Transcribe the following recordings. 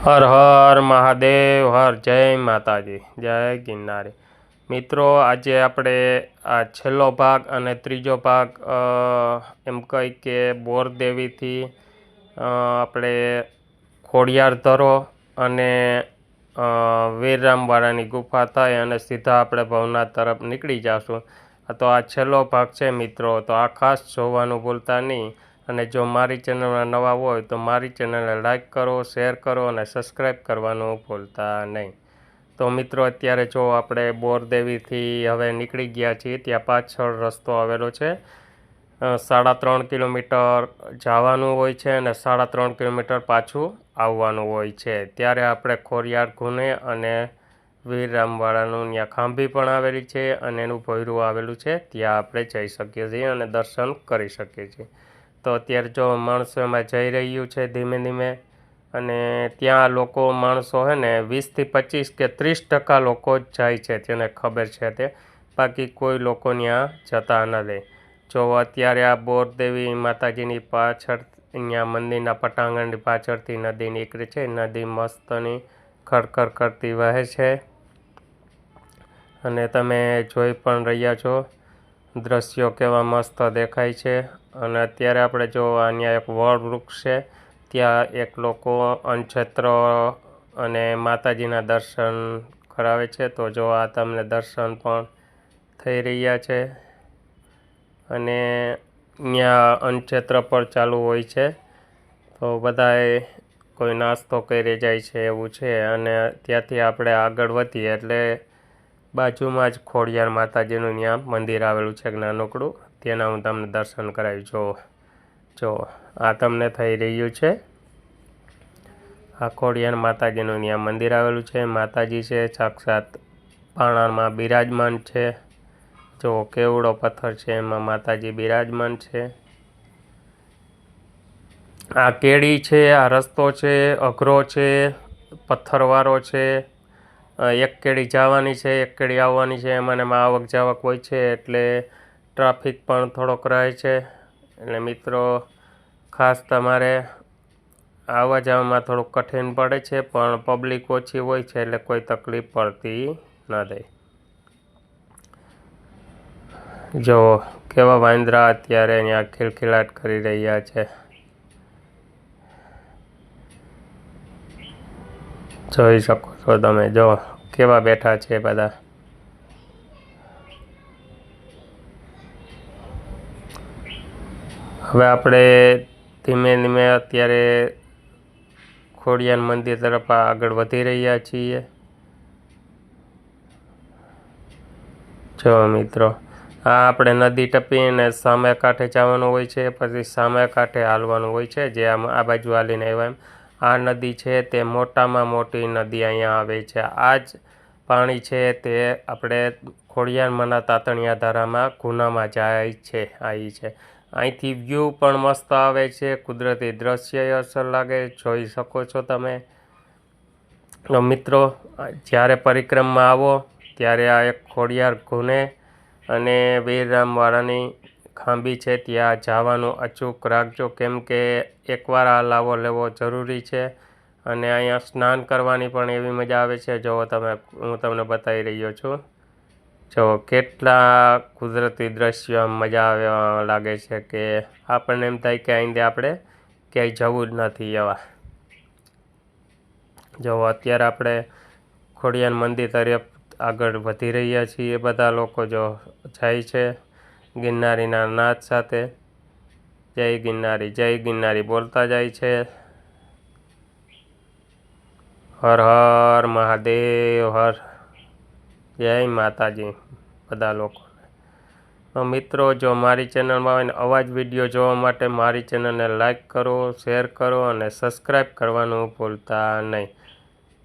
હર હર મહાદેવ, હર જય માતાજી, જય ગિરનારી। મિત્રો, આજે આપણે આ છેલ્લો ભાગ અને ત્રીજો ભાગ એમ કહી કે બોરદેવીથી આપણે ખોડિયાર ધરો અને વીરરામવાળાની ગુફા થઈ અને સીધા આપણે ભવનાથ તરફ નીકળી જઈશું। તો આ છેલ્લો ભાગ છે મિત્રો, તો આ ખાસ જોવાનું ભૂલતા નહીં। અને જો મારી ચેનલમાં નવા હોય તો મારી ચેનલને લાઈક કરો, શેર કરો અને સબસ્ક્રાઈબ કરવાનું ભૂલતા નહીં। તો મિત્રો, અત્યારે જો આપણે બોરદેવીથી હવે નીકળી ગયા છીએ, ત્યાં પાછળ રસ્તો આવેલો છે। 3.5 કિલોમીટર જવાનું હોય છે અને 3.5 કિલોમીટર પાછું આવવાનું હોય છે। ત્યારે આપણે ખોડિયાર ખૂણે અને વીરરામવાળાનું ત્યાં ખાંભી પણ આવેલી છે અને એનું ભોયરું આવેલું છે, ત્યાં આપણે જઈ શકીએ છીએ અને દર્શન કરી શકીએ છીએ। તો અત્યારે જો માણસો એમાં જઈ રહ્યું છે ધીમે ધીમે, અને ત્યાં લોકો માણસો હે ને 20થી 25 કે 30% લોકો જ જાય છે, જેને ખબર છે તે, બાકી કોઈ લોકો ત્યાં જતા નથી। જો અત્યારે આ બોરદેવી માતાજીની પાછળ અહીંયા મંદિરના પટાંગણની પાછળથી નદી નીકળે છે। નદી મસ્તની ખડખડ કરતી વહે છે અને તમે જોઈ પણ રહ્યા છો દ્રશ્યો કેવા મસ્ત દેખાય છે। અને અત્યારે આપણે જો અહીંયા એક વડ વૃક્ષ છે, ત્યાં એક લોકો અન્નક્ષેત્ર અને માતાજીના દર્શન કરાવે છે। તો જો આ તમને દર્શન પણ થઈ રહ્યા છે અને ત્યાં અન્નક્ષેત્ર પણ ચાલુ હોય છે, તો બધાએ કોઈ નાસ્તો કરી જાય છે એવું છે। અને ત્યાંથી આપણે આગળ વધીએ એટલે બાજુમાં જ ખોડિયાર માતાજીનું ત્યાં મંદિર આવેલું છે નાનકડું, તેના હું તમને દર્શન કરાવી। જો આ તમને થઈ રહ્યું છે, આ ખોડિયાર માતાજીનું ત્યાં મંદિર આવેલું છે। માતાજી છે સાક્ષાત પારણામાં બિરાજમાન છે। જો કેવડો પથ્થર છે, એમાં માતાજી બિરાજમાન છે। આ કેડી છે, આ રસ્તો છે, અઘરો છે, પથ્થરવાળો છે। એક કેડી જવાની છે, એક કેડી આવવાની છે, એમાં આવક જાવક હોય છે એટલે ટ્રાફિક પણ થોડોક રહે છે। એટલે મિત્રો, ખાસ તમારે આવવા જવામાં થોડુંક કઠિન પડે છે, પણ પબ્લિક ઓછી હોય છે એટલે કોઈ તકલીફ પડતી નથી। જો કેવા વાંદરા અત્યારે અહીંયા ખિલખિલાટ કરી રહ્યા છે, જોઈ શકો છો તમે। જો કેવા બેઠા છે બધા। હવે આપણે ધીમે ધીમે અત્યારે ખોડિયાર મંદિર તરફ આગળ વધી રહ્યા છીએ। જો મિત્રો, આ આપણે નદી ટપીને સામે કાંઠે જવાનું હોય છે, પછી સામે કાંઠે હાલવાનું હોય છે, જે આ બાજુ હાલીને આવ્યા એમ। આ નદી છે તે મોટામાં મોટી નદી અહીંયા આવે છે। આ જ પાણી છે તે આપણે ખોડિયારમાંના તાતણિયા ધારામાં ગુનામાં જાય છે। આ છે, અહીંથી વ્યૂ પણ મસ્ત આવે છે, કુદરતી દ્રશ્ય અસર લાગે, જોઈ શકો છો તમે। મિત્રો, જ્યારે પરિક્રમા આવો ત્યારે આ એક ખોડિયાર ખૂણે અને વીરરામવાળાની ખાંભી છે ત્યાં જવાનું અચૂક રાખજો, કેમ કે એકવાર આ લાવો લેવો જરૂરી છે। અને અહીંયા સ્નાન કરવાની પણ એવી મજા આવે છે, જો હું તમને બતાવી રહ્યો છું। જો કેટલા કુદરતી દ્રશ્યો મજા આવે લાગે છે કે આપણને એમ થાય કે અહીં આપણે ક્યાંય જવું જ નથી એવા। જો અત્યારે આપણે ખોડિયાર મંદિર તરફ આગળ વધી રહ્યા છીએ, બધા લોકો જો જાય છે ગિરનારીના નાદ સાથે, જય ગિરનારી, જય ગિરનારી બોલતા જાય છે। હર હર મહાદેવ, હર જય માતાજી બધા લોકોને। મિત્રો, જો મારી ચેનલમાં આવે ને આવા જ વિડીયો જોવા માટે મારી ચેનલને લાઈક કરો, શેર કરો અને સબસ્ક્રાઈબ કરવાનું ભૂલતા નહીં,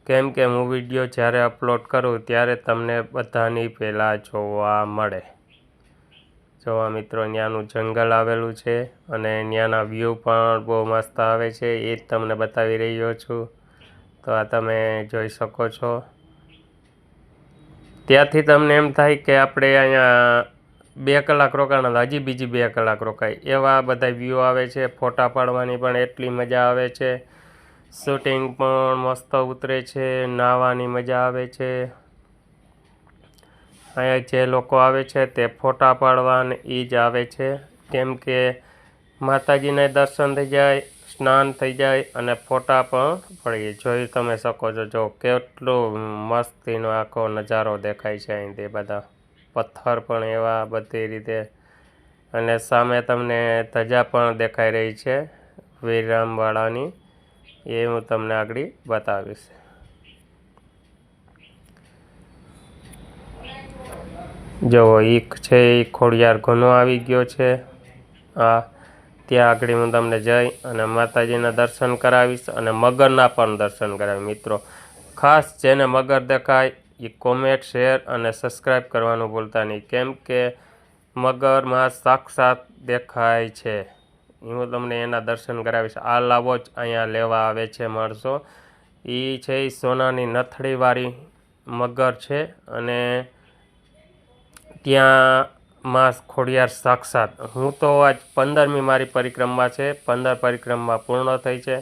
કેમ કે હું વિડીયો જ્યારે અપલોડ કરું ત્યારે તમને બધાની પહેલાં જોવા મળે। જો મિત્રો, ત્યાંનું જંગલ આવેલું છે અને ત્યાંના વ્યૂ પણ બહુ મસ્ત આવે છે, એ જ તમને બતાવી રહ્યો છું। તો આ તમે જોઈ શકો છો। ત્યાંથી તમને એમ થાય કે આપણે અહીંયા 2 કલાક રોકાણા, હજી બીજી 2 કલાક રોકાય, એવા બધા વ્યૂ આવે છે। ફોટા પાડવાની પણ એટલી મજા આવે છે શૂટિંગ પણ મસ્ત ઉતરે છે, નાહવાની મજા આવે છે। અહીંયા જે લોકો આવે છે તે ફોટા પાડવા અને એ જ આવે છે, કેમ કે માતાજીને દર્શન થઈ જાય, સ્નાન થઈ જાય અને ફોટા પણ પડી જોઈ તમે શકો છો। જો કેટલો મસ્તીનો આખો નજારો દેખાય છે અહીંથી, બધા પથ્થર પણ એવા બધી રીતે, અને સામે તમને ધજા પણ દેખાઈ રહી છે વિરમવાડાની, એ હું તમને આગળ બતાવીશ। જો એક છે એ ખોડિયાર ઘૂનો આવી ગયો છે। ત્યાં આગળ હું તમને જઈ અને માતાજીના દર્શન કરાવીશ અને મગરના પણ દર્શન કરાવીશ। મિત્રો ખાસ જેને મગર દેખાય એ કોમેન્ટ, શેર અને સબસ્ક્રાઈબ કરવાનું ભૂલતા નહીં, કેમ કે મગરમાં સાક્ષાત દેખાય છે, હું તમને એના દર્શન કરાવીશ। આ લાવો જ અહીંયા લેવા આવે છે માણસો, એ છે સોનાની નથડીવાળી મગર છે, અને ત્યાં માં ખોડિયાર સાક્ષાત, હું તો આજ 15મી મારી પરિક્રમા છે, 15 પરિક્રમા પૂર્ણ થઈ છે,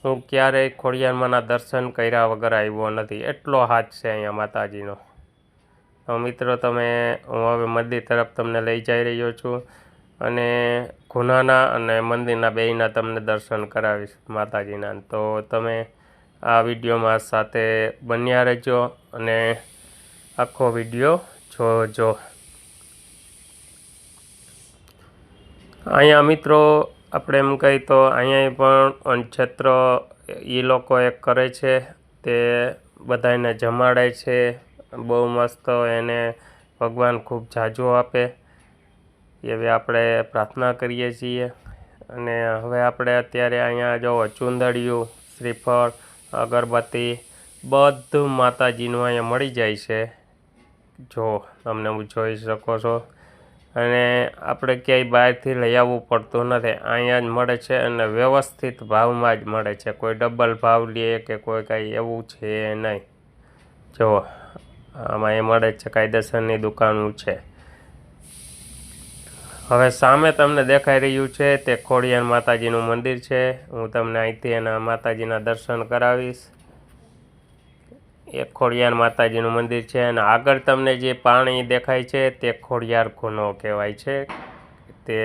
હું ક્યારેય ખોડિયારમાંના દર્શન કર્યા વગર આવ્યો નથી, એટલો હાથ છે અહીંયા માતાજીનો। તો મિત્રો તમે, હું હવે મંદિર તરફ તમને લઈ જઈ રહ્યો છું અને ઘૂનાના અને મંદિરના બેયના તમને દર્શન કરાવીશ માતાજીના। તો તમે આ વિડીયોમાં સાથે બન્યા રહેજો અને આખો વિડીયો જોજો। અહીંયા મિત્રો આપણે એમ કહી તો અહીંયા પણ અન્નક્ષેત્ર એ લોકો એક કરે છે, તે બધાને જમાડે છે, બહુ મસ્ત, એને ભગવાન ખૂબ જાજો આપે એવી આપણે પ્રાર્થના કરીએ છીએ। અને હવે આપણે અત્યારે અહીંયા જો ચુંદડિયું, શ્રીફળ, અગરબત્તી બધું માતાજીનું અહીંયા મળી જાય છે, જો તમને હું જોઈ શકો છો, અને આપણે ક્યાંય બહારથી લઈ આવવું પડતું નથી, અહીંયા જ મળે છે અને વ્યવસ્થિત ભાવમાં જ મળે છે, કોઈ ડબલ ભાવ લે કે કોઈ કાંઈ એવું છે નહીં। જો આમાં એ મળે છે, કાયદેસરની દુકાનો છે। હવે સામે તમને દેખાઈ રહ્યું છે તે ખોડિયાર માતાજીનું મંદિર છે, હું તમને અહીંથી એના માતાજીના દર્શન કરાવીશ। એક ખોડિયાર માતાજીનું મંદિર છે અને આગળ તમને જે પાણી દેખાય છે તે ખોડિયાર ઘૂનો કહેવાય છે। તે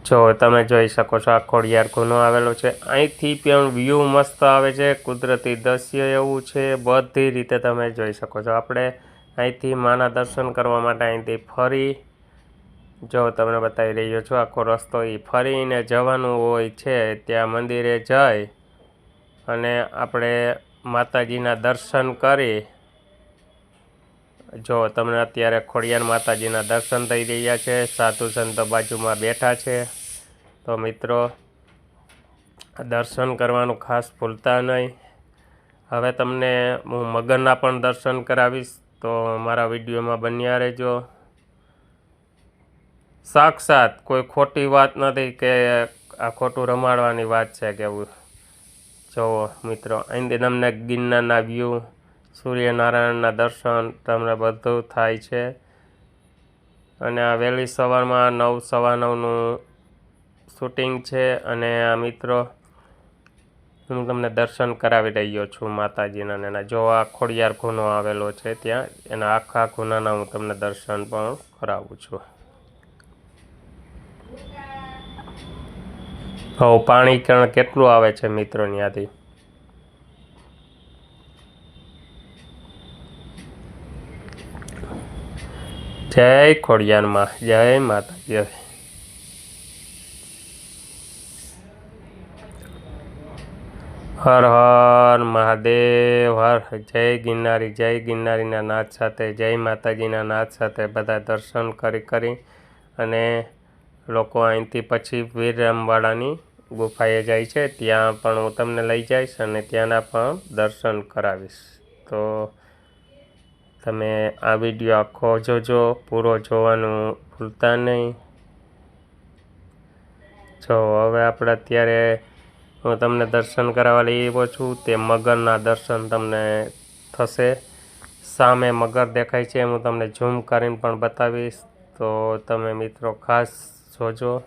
જો તમે જોઈ શકો છો, આ ખોડિયાર ઘૂનો આવેલો છે, અહીંથી પણ વ્યૂ મસ્ત આવે છે, કુદરતી દ્રશ્ય એવું છે, બધી રીતે તમે જોઈ શકો છો। આપણે અહીંથી માના દર્શન કરવા માટે અહીંથી ફરી, જો તમને બતાવી રહ્યો છું આખો રસ્તો, એ ફરીને જવાનું હોય છે, ત્યાં મંદિરે જઈ અને આપણે માતાજીના દર્શન કરી, જો તમને અત્યારે ખોડિયાર માતાજીના દર્શન થઈ રહ્યા છે, સાધુ સંતો બાજુમાં બેઠા છે। તો મિત્રો દર્શન કરવાનું ખાસ ભૂલતા નહીં। હવે તમને હું મગરના પણ દર્શન કરાવીશ, તો મારા વિડીયોમાં બન્યા રહેજો। સાક્ષાત કોઈ ખોટી વાત નથી કે આ ખોટું રમાડવાની વાત છે કે એવું। જુઓ મિત્રો, અહીંથી તમને ગિરનારના વ્યૂ, સૂર્યનારાયણના દર્શન તમને બધું થાય છે, અને આ વહેલી સવારમાં 9, 9:15નું શૂટિંગ છે, અને આ મિત્રો હું તમને દર્શન કરાવી રહ્યો છું માતાજીના। એના જો આ ખોડિયાર ઘૂનો આવેલો છે ત્યાં, એના આખા ઘૂનાના હું તમને દર્શન પણ કરાવું છું। હવે પાણી કેટલું આવે છે મિત્રો ત્યાંથી, જય ખોડિયારમાં, જય માતાજી। હર હર મહાદેવ, હર, જય ગિરનારી, જય ગિરનારીના નાદ સાથે, જય માતાજીના નાદ સાથે બધા દર્શન કરી અને લોકો અહીંથી પછી વિરમવાડાની ગુફાએ જાય છે, ત્યાં પણ હું તમને લઈ જઈશ અને ત્યાંના પણ દર્શન કરાવીશ। તો તમે આ વિડીયો આખો જોજો, પૂરો જોવાનું ભૂલતા નહીં। જો હવે આપણે અત્યારે હું તમને દર્શન કરાવવા લઈ આવ્યો છું, તે મગરના દર્શન તમને થશે। સામે મગર દેખાય છે, હું તમને ઝૂમ કરીને પણ બતાવીશ, તો તમે મિત્રો ખાસ જોજો।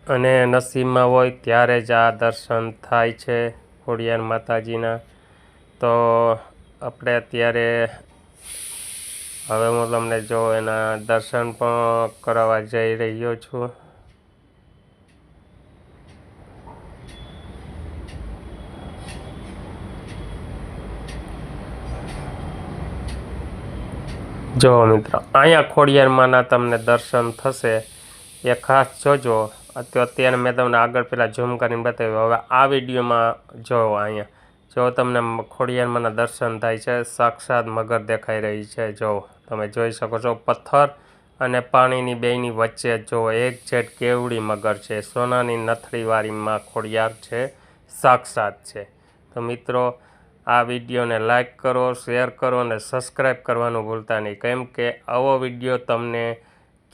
અને નસીબમાં હોય ત્યારે જ આ દર્શન થાય છે ખોડિયાર માતાજીના. તો આપણે અત્યારે હવે હું તમને જો એના દર્શન પણ કરાવવા જઈ રહ્યો છું. જો મિત્રો, અહીંયા ખોડિયારમાંના તમને દર્શન થશે એ ખાસ જોજો. અત્યારે મેં તમને આગળ પહેલાં ઝૂમ કરીને બતાવ્યું. હવે આ વિડીયોમાં જો અહીંયા જો તમને ખોડિયારમાંના દર્શન થાય છે. સાક્ષાત મગર દેખાઈ રહી છે. જો તમે જોઈ શકો છો, પથ્થર અને પાણીની બેયની વચ્ચે જો એક જેટ કેવડી મગર છે. સોનાની નથડીવાળીમાં ખોડિયાર છે, સાક્ષાત છે. તો મિત્રો, આ વિડીયોને લાઈક કરો, શેર કરો અને સબસ્ક્રાઈબ કરવાનું ભૂલતા નહીં, કેમ કે આવો વિડીયો તમને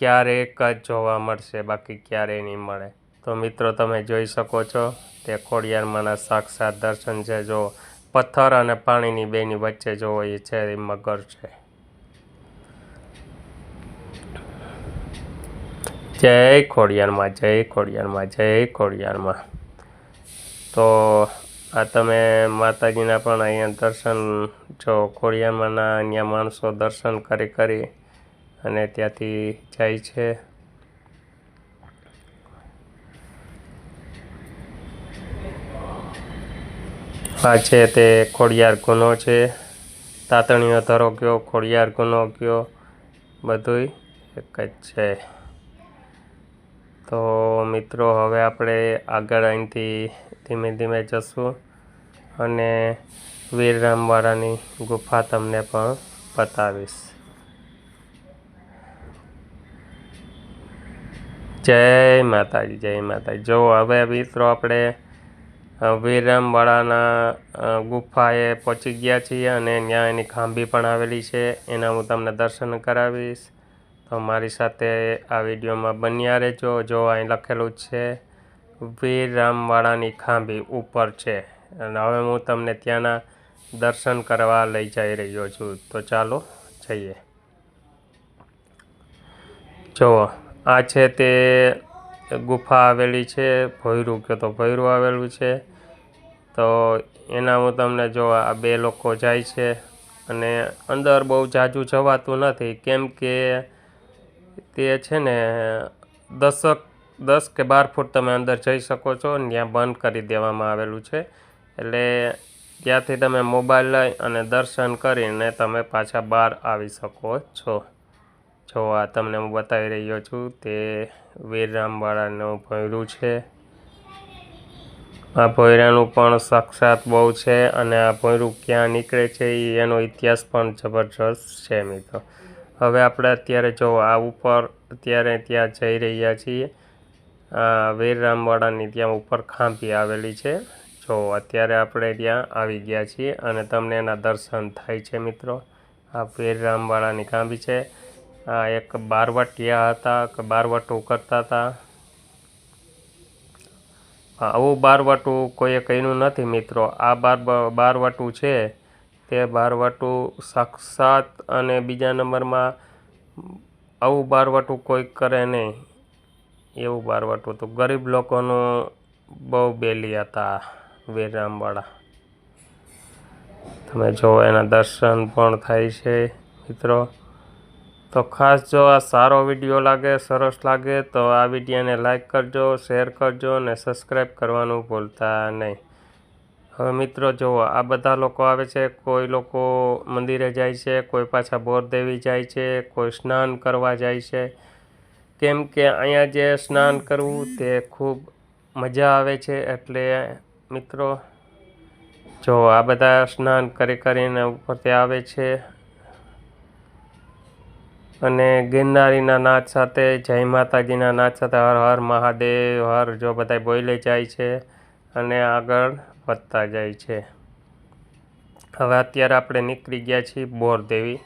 ક્યારેક જ જોવા મળશે, બાકી ક્યારેય નહીં મળે. તો મિત્રો, તમે જોઈ શકો છો તે ખોડિયારમાંના સાક્ષાત દર્શન છે. જો પથ્થર અને પાણીની બેની વચ્ચે જો એ છે એ મગર છે. જય ખોડિયારમાં, જય ખોડિયારમાં, જય ખોડિયારમાં. તો આ તમે માતાજીના પણ અહીંયા દર્શન જો ખોડિયારમાંના અહીંયા માણસો દર્શન કરી અને ત્યાંથી જાય છે. આ છે તે ખોડિયાર ગુનો છે. તાતણીઓ ધરો કયો, ખોડિયાર ગુનો કયો, બધુંય એક જ છે. તો મિત્રો, હવે આપણે આગળ અહીંથી ધીમે ધીમે જશું અને વીરરામવાડાની ગુફા તમને પણ બતાવીશ. જય માતાજી, જય માતાજી. જો હવે મિત્રો, આપણે વીરરામવાડાના ગુફાએ પહોંચી ગયા છીએ અને ત્યાં એની ખાંભી પણ આવેલી છે. એના હું તમને દર્શન કરાવીશ. તો મારી સાથે આ વિડીયોમાં બન્યા રહેજો. જો અહીં લખેલું છે વીરરામવાડાની ખાંભી ઉપર છે, અને હવે હું તમને ત્યાંના દર્શન કરવા લઈ જઈ રહ્યો છું. તો ચાલો જઈએ. જુઓ, આ છે તે ગુફા આવેલી છે. ભોયરું કહો તો ભોયરું આવેલું છે. તો એના હું તમને જો આ બે લોકો જાય છે અને અંદર બહુ જાજુ જવાતું નથી, કેમ કે તે છે ને 10 કે 12 ફૂટ તમે અંદર જઈ શકો છો. ત્યાં બંધ કરી દેવામાં આવેલું છે, એટલે ત્યાંથી તમે મોબાઈલ લઈ અને દર્શન કરીને તમે પાછા બહાર આવી શકો છો. જો આ તમને હું બતાવી રહ્યો છું તે વીરરામવાડાનું ભોયરું છે. આ ભોયરાનું પણ સાક્ષાત બહુ છે, અને આ ભોયરું ક્યાં નીકળે છે એનો ઇતિહાસ પણ જબરજસ્ત છે મિત્રો. હવે આપણે અત્યારે જો આ ઉપર અત્યારે ત્યાં જઈ રહ્યા છીએ. આ વીરરામવાડાની ત્યાં ઉપર ખાંભી આવેલી છે. જો અત્યારે આપણે ત્યાં આવી ગયા છીએ અને તમને એના દર્શન થાય છે મિત્રો. આ વીરરામવાડાની ખાંભી છે. આ એક બારવટિયા હતા કે બારવટું કરતા હતા. આવું બારવટું કોઈએ કર્યું નથી મિત્રો. આ બારવટું છે તે બારવટું સાક્ષાત, અને બીજા નંબરમાં આવું બારવટું કોઈ કરે નહીં એવું બારવટું તો ગરીબ લોકોનું બહુ બેલી હતા વીરરામવાડા. તમે જો એના દર્શન પણ થાય છે મિત્રો. તો ખાસ જો આ સારો વિડીયો લાગે, સરસ લાગે તો આ વિડીયોને લાઈક કરજો, શેર કરજો અને સબસ્ક્રાઈબ કરવાનું ભૂલતા નહીં. હવે મિત્રો જુઓ, આ બધા લોકો આવે છે. કોઈ લોકો મંદિરે જાય છે, કોઈ પાછા બોરદેવી જાય છે, કોઈ સ્નાન કરવા જાય છે. કેમ કે અહીંયા જે સ્નાન કરવું તે ખૂબ મજા આવે છે. એટલે મિત્રો જો આ બધા સ્નાન કરીને ઉપરથી આવે છે અને ગિરનારીના નાદ સાથે, જય માતાજીના નાદ સાથે હર હર મહાદેવ હર જો બધા બોલે જાય છે અને આગળ વધતા જાય છે. હવે અત્યારે આપણે નીકળી ગયા છીએ બોરદેવી,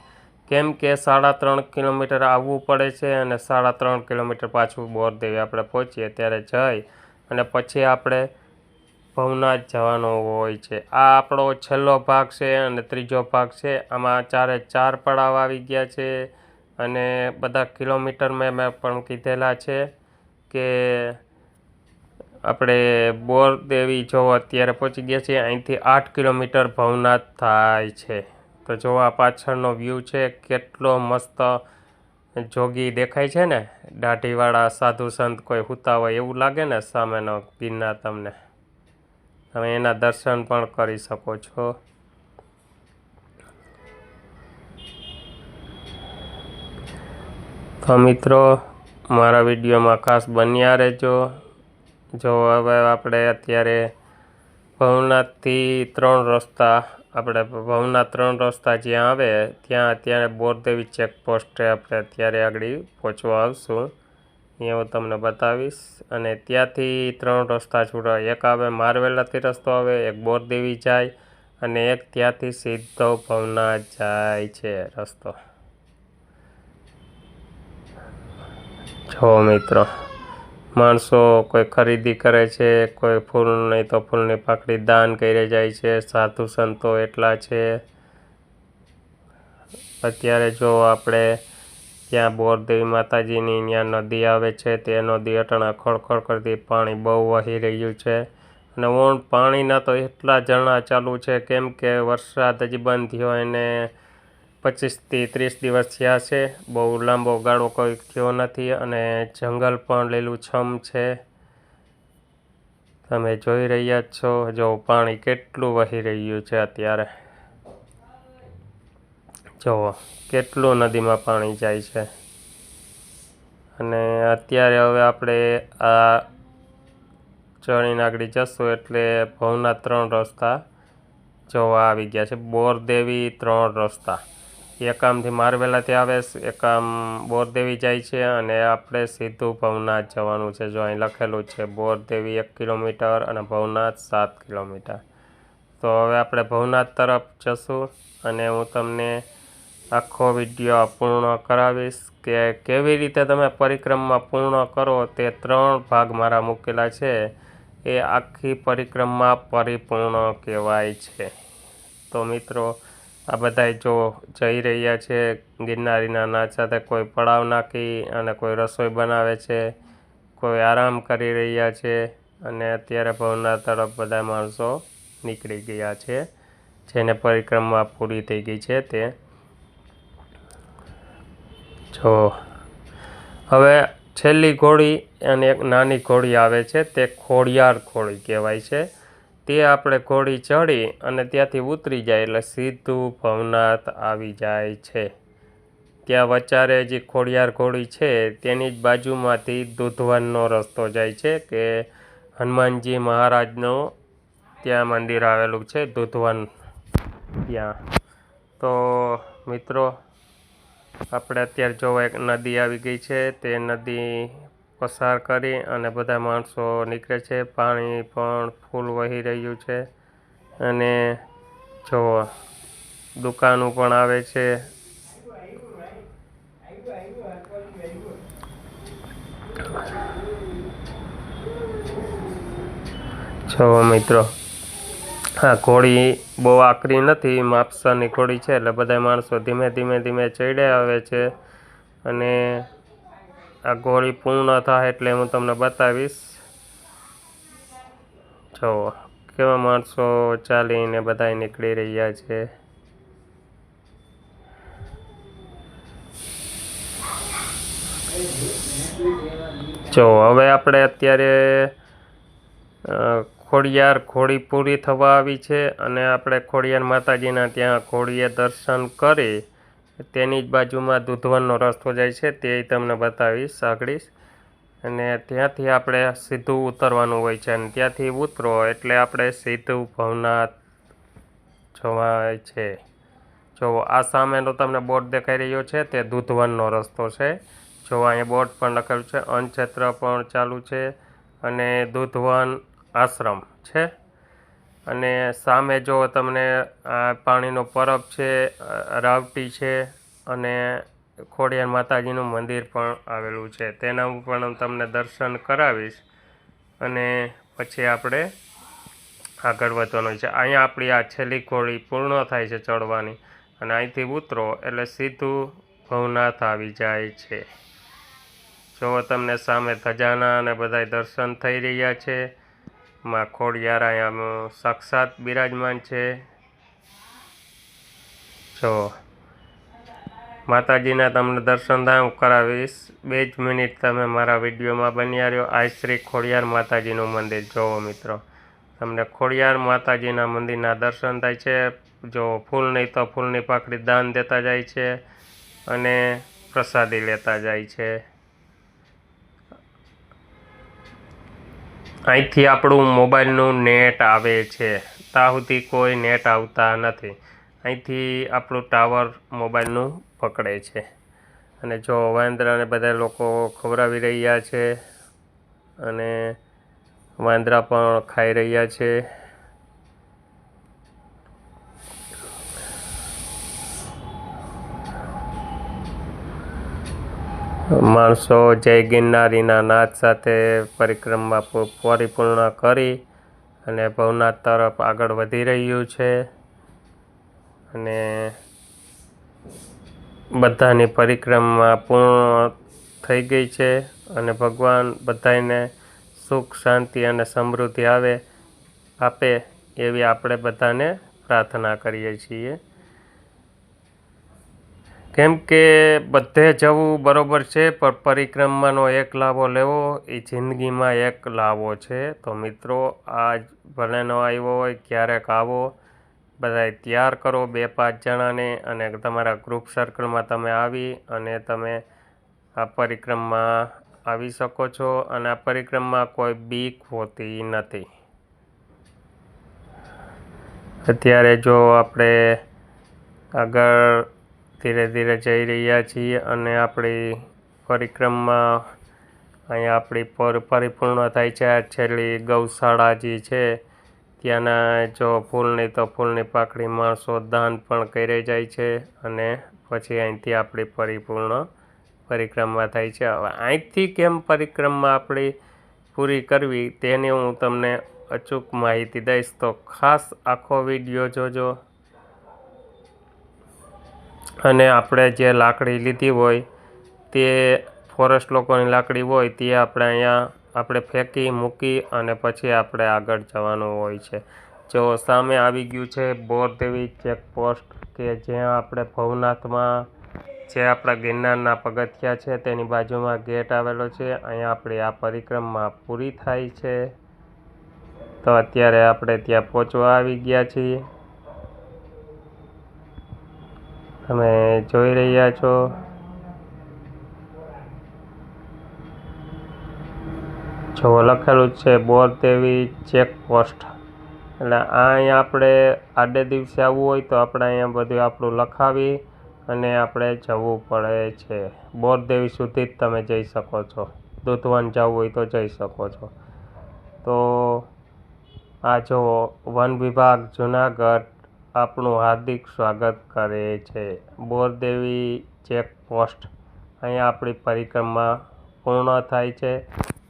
કેમ કે 3.5 કિલોમીટર આવવું પડે છે અને 3.5 કિલોમીટર પાછું બોરદેવી આપણે પહોંચીએ ત્યારે જઈ અને પછી આપણે ભવનાથ જવાનો હોય છે. આ આપણો છેલ્લો ભાગ છે અને ત્રીજો ભાગ છે. આમાં 4 પડાવ આવી ગયા છે અને બધા કિલોમીટર મેં પણ કીધેલા છે કે આપણે બોરદેવી જો અત્યારે પહોંચી ગયા છીએ, અહીંથી 8 કિલોમીટર ભવનાથ થાય છે। તો જો આ પાછળનો વ્યૂ છે, કેટલો મસ્ત જોગી દેખાય છે ને, દાઢીવાળા સાધુ સંત કોઈ સૂતા હોય એવું લાગે ને સામેનો ગિરનાર તમને। તમે એના દર્શન પણ કરી શકો છો। તો મિત્રો મારા વિડીયોમાં ખાસ બન્યા રહેજો। જો હવે આપણે અત્યારે ભવનાથથી 3 રસ્તા, આપણે ભવનાથ 3 રસ્તા જ્યાં આવે ત્યાં અત્યારે બોરદેવી ચેકપોસ્ટે આપણે અત્યારે આગળ પહોંચવા આવશું, એ હું તમને બતાવીશ। અને ત્યાંથી 3 રસ્તા છૂટા, એક આવે મારવેલાથી રસ્તો આવે, એક બોરદેવી જાય અને એક ત્યાંથી સીધો ભવનાથ જાય છે રસ્તો। જો મિત્રો માણસો કોઈ ખરીદી કરે છે, કોઈ ફૂલ નહીં તો ફૂલની પાકડી દાન કરી જાય છે, સાધુ સંતો એટલા છે। અત્યારે જો આપણે ત્યાં બોરદેવી માતાજીની ત્યાં નદી આવે છે, તે નદી અટાણા ખળખળ કરતી પાણી બહુ વહી રહ્યું છે। અને પાણીના તો એટલા ઝરણા ચાલુ છે, કેમ કે વરસાદ હજી બંધ થયો એને 25 થી 30 દિવસ થયા છે, બહુ લાંબો ગાળો કોઈ થયો નથી। અને જંગલ પણ લીલુંછમ છે, તમે જોઈ રહ્યા જ છો। જો પાણી કેટલું વહી રહ્યું છે અત્યારે, જુઓ કેટલું નદીમાં પાણી જાય છે। અને અત્યારે હવે આપણે આ ચડીને આગળ જશું એટલે ભવનાથ 3 રસ્તા જોવા આવી ગયા છે। બોરદેવી 3 રસ્તા, એક આમથી મારવેલાથી આવે, એક આમ બોરદેવી જાય છે અને આપણે સીધું ભવનાથ જવાનું છે। જો અહીં લખેલું છે બોરદેવી 1 કિલોમીટર અને ભવનાથ 7 કિલોમીટર। તો હવે આપણે ભવનાથ તરફ જશું અને હું તમને આખો વિડીયો પૂર્ણ કરાવીશ કે કેવી રીતે તમે પરિક્રમા પૂર્ણ કરો। તે 3 ભાગ મારા મૂકેલા છે, એ આખી પરિક્રમા પરિપૂર્ણ કહેવાય છે। તો મિત્રો આ બધાય જો જઈ રહ્યા છે ગિરનારીના નાચ સાથે, કોઈ પડાવ નાખી અને કોઈ રસોઈ બનાવે છે, કોઈ આરામ કરી રહ્યા છે અને અત્યારે ભવનાથ તરફ બધા માણસો નીકળી ગયા છે, જેને પરિક્રમા પૂરી થઈ ગઈ છે તે। જો હવે છેલ્લી ઘોડી અને એક નાની ઘોડી આવે છે, તે ખોડિયાર ઘોડી કહેવાય છે। તે આપણે ઘોડી ચડી અને ત્યાંથી ઉતરી જાય એટલે સીધું ભવનાથ આવી જાય છે। ત્યાં વચારે જે ખોડિયાર ઘોડી છે તેની જ બાજુમાંથી દૂધવનનો રસ્તો જાય છે, કે હનુમાનજી મહારાજનું ત્યાં મંદિર આવેલું છે દૂધવન ત્યાં। તો મિત્રો આપણે અત્યારે જો એક નદી આવી ગઈ છે, તે નદી પસાર કરી અને બધા માણસો નીકળે છે, પાણી પણ ફૂલ વહી રહ્યું છે અને જો દુકાનો પણ આવે છે। જો મિત્રો આ ઘોડી બહુ આકરી નથી, માપસરની ઘોડી છે એટલે બધા માણસો ધીમે ધીમે ચડ્યા આવે છે। અને આ ઘોડી પૂર્ણ થાય એટલે હું તમને બતાવીશ। જો કેવા માણસો ચાલીને બધા નીકળી રહ્યા છે। જો હવે આપણે અત્યારે ખોડિયાર ઘોડી પૂરી થવા આવી છે અને આપણે ખોડિયાર માતાજીના ત્યાં ઘોડીએ દર્શન કરી તેની જ બાજુમાં દૂધવનનો રસ્તો જાય છે, તે તમને બતાવીશ આગળ। અને ત્યાંથી આપણે સીધું ઉતરવાનું હોય છે અને ત્યાંથી ઉતરો એટલે આપણે સીધું ભવનાથ જવાય છે। જો આ સામેનો તમને બોર્ડ દેખાઈ રહ્યો છે તે દૂધવનનો રસ્તો છે। જો અહીંયા બોર્ડ પણ લખેલું છે, અન્નક્ષેત્ર પણ ચાલુ છે અને દૂધવન આશ્રમ છે। અને સામે જો તમને આ પાણીનો પરબ છે, રાવટી છે અને ખોડિયાર માતાજીનું મંદિર પણ આવેલું છે, તેના પણ તમને દર્શન કરાવીશ અને પછી આપણે આગળ વધવાનું છે। અહીંયા આપણી આ છેલ્લી ઘોડી પૂર્ણ થાય છે ચડવાની અને અહીંથી ઉતરો એટલે સીધું ભવનાથ આવી જાય છે। જો તમને સામે ખજાના અને બધાય દર્શન થઈ રહ્યા છે. માં ખોડિયાર અહીંયા સાક્ષાત બિરાજમાન છે. જો માતાજીના તમને દર્શન થાય હું કરાવીશ. 2 જ મિનિટ તમે મારા વિડીયોમાં બન્યા રહ્યો. આ શ્રી ખોડિયાર માતાજીનું મંદિર જોવો મિત્રો. તમને ખોડિયાર માતાજીના મંદિરના દર્શન થાય છે. જો ફૂલ નહીં તો ફૂલની પાકડી દાન દેતા જાય છે અને પ્રસાદી લેતા જાય છે. અહીંથી આપણું મોબાઈલનું નેટ આવે છે. ત્યાં સુધી કોઈ નેટ આવતા નથી. અહીંથી આપણું ટાવર મોબાઈલનું પકડે છે. અને જો વાંદરાને બધા લોકો ખવડાવી રહ્યા છે અને વાંદરા પણ ખાઈ રહ્યા છે. માણસો જય ગિરનારીના નાદ સાથે પરિક્રમા પરિપૂર્ણ કરી અને ભવનાથ તરફ આગળ વધી રહ્યું છે. અને બધાની પરિક્રમા પૂર્ણ થઈ ગઈ છે અને ભગવાન બધાને સુખ શાંતિ અને સમૃદ્ધિ આપે એવી આપણે બધાને પ્રાર્થના કરીએ છીએ. કેમ કે બધે જવું બરાબર છે પણ પરિક્રમાનો એક લાભો લેવો એ જિંદગીમાં એક લાભો છે. તો મિત્રો આજ ભલે ન આવ્યો હોય ક્યારેક આવો, બધાય તૈયાર કરો 2-5 જણાને અને તમારા ગ્રુપ સર્કલમાં તમે આવી અને તમે આ પરિક્રમામાં આવી શકો છો. અને આ પરિક્રમામાં કોઈ બીક હોતી નથી. અત્યારે જો આપણે આગળ ધીરે ધીરે જઈ રહ્યા છીએ અને આપણી પરિક્રમા અહીંયા આપણી પરિપૂર્ણ થાય છે. આ છેલ્લી ગૌશાળા જે છે ત્યાંના જો ફૂલ નહીં તો ફૂલની પાકડી માણસો દાન પણ કરી જાય છે અને પછી અહીંથી આપણી પરિપૂર્ણ પરિક્રમા થાય છે. હવે અહીંથી કેમ પરિક્રમા આપણી પૂરી કરવી તેની હું તમને અચૂક માહિતી દઈશ. તો ખાસ આખો વિડીયો જોજો. અને આપણે જે લાકડી લીધી હોય તે ફોરેસ્ટ લોકોની લાકડી હોય તે આપણે ફેંકી મૂકી અને પછી આપણે આગળ જવાનું હોય છે. જો સામે આવી ગયું છે બોરદેવી ચેકપોસ્ટ કે જ્યાં આપણે ભવનાથમાં જે આપણા ગિરનારના પગથિયા છે તેની બાજુમાં ગેટ આવેલો છે. અહીંયા આપણી આ પરિક્રમા પૂરી થાય છે. તો અત્યારે આપણે ત્યાં પહોંચવા આવી ગયા છીએ. તમે જોઈ રહ્યા છો જો લખેલું છે બોરદેવી ચેકપોસ્ટ. એટલે અહીંયા આપણે આડે દિવસે આવવું હોય તો આપણે અહીંયા બધું આપણું લખાવી અને આપણે જવું પડે છે. બોરદેવી સુધી જ તમે જઈ શકો છો. દૂધવન જવું હોય તો જઈ શકો છો. તો આ જો વન વિભાગ જુનાગઢ આપણું હાર્દિક સ્વાગત કરે છે. બોરદેવી ચેકપોસ્ટ અહીંયા આપણી પરિક્રમા પૂર્ણ થાય છે.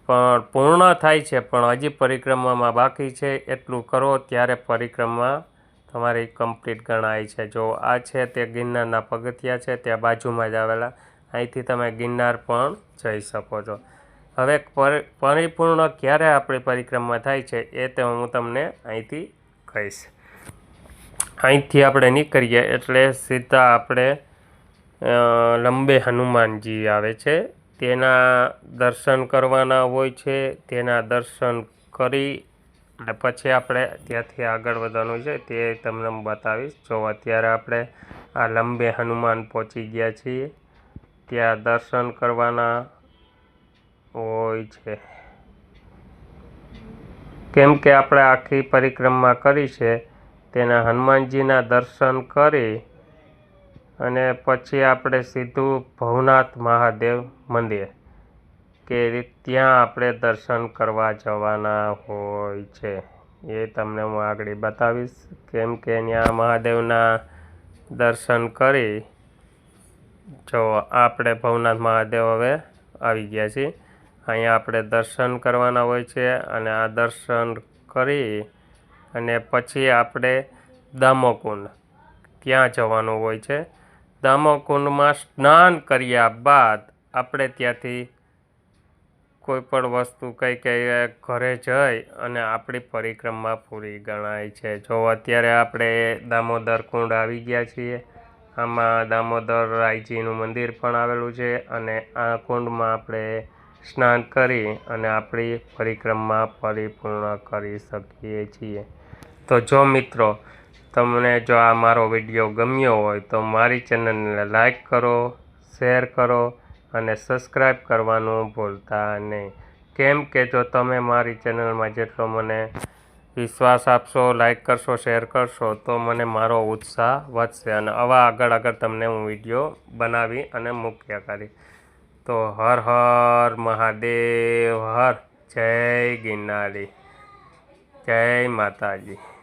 પણ હજી પરિક્રમામાં બાકી છે. એટલું કરો ત્યારે પરિક્રમા તમારી કમ્પ્લીટ ગણાય છે. જો આ છે તે ગિરનારના પગથિયા છે ત્યાં બાજુમાં જ આવેલા. અહીંથી તમે ગિરનાર પણ જઈ શકો છો. હવે પરિપૂર્ણ ક્યારે આપણી પરિક્રમા થાય છે એ તો હું તમને અહીંથી કહીશ. અહીંથી આપણે નીકળીએ એટલે સીધા આપણે લંબે હનુમાનજી આવે છે તેના દર્શન કરવાના હોય છે. તેના દર્શન કરી અને પછી આપણે ત્યાંથી આગળ વધવાનું છે તે તમને હું બતાવીશ. જો અત્યારે આપણે આ લંબે હનુમાન પહોંચી ગયા છીએ. ત્યાં દર્શન કરવાના હોય છે કેમ કે આપણે આખી પરિક્રમા કરી છે. તેના હનુમાનજીના દર્શન કરી અને પછી આપણે સીધું ભવનાથ મહાદેવ મંદિર કે ત્યાં આપણે દર્શન કરવા જવાના હોય છે. એ તમને હું આગળ બતાવીશ. કેમ કે ત્યાં મહાદેવના દર્શન કરી જો આપણે ભવનાથ મહાદેવ હવે આવી ગયા છીએ. અહીંયા આપણે દર્શન કરવાના હોય છે અને આ દર્શન કરી અને પછી આપણે દામોકુંડ ત્યાં જવાનું હોય છે. દામોકુંડમાં સ્નાન કર્યા બાદ આપણે ત્યાંથી કોઈ પણ વસ્તુ કંઈ ઘરે જઈ અને આપણી પરિક્રમા પૂરી ગણાય છે. જો અત્યારે આપણે દામોદર કુંડ આવી ગયા છીએ. આમાં દામોદર રાયજીનું મંદિર પણ આવેલું છે અને આ કુંડમાં આપણે સ્નાન કરી અને આપણી પરિક્રમા પરિપૂર્ણ કરી શકીએ છીએ. તો જો મિત્રો તમને જો આ મારો વિડીયો ગમ્યો હોય તો મારી ચેનલને લાઈક કરો, શેર કરો અને સબસ્ક્રાઈબ કરવાનું ભૂલતા નહીં. કેમ કે જો તમે મારી ચેનલમાં જેટલો મને વિશ્વાસ આપશો, લાઈક કરશો, શેર કરશો તો મને મારો ઉત્સાહ વધશે અને આવા આગળ તમને હું વિડીયો બનાવી અને મૂક્યા કરી. તો હર હર મહાદેવ, હર જય ગિરનારી, જય માતાજી.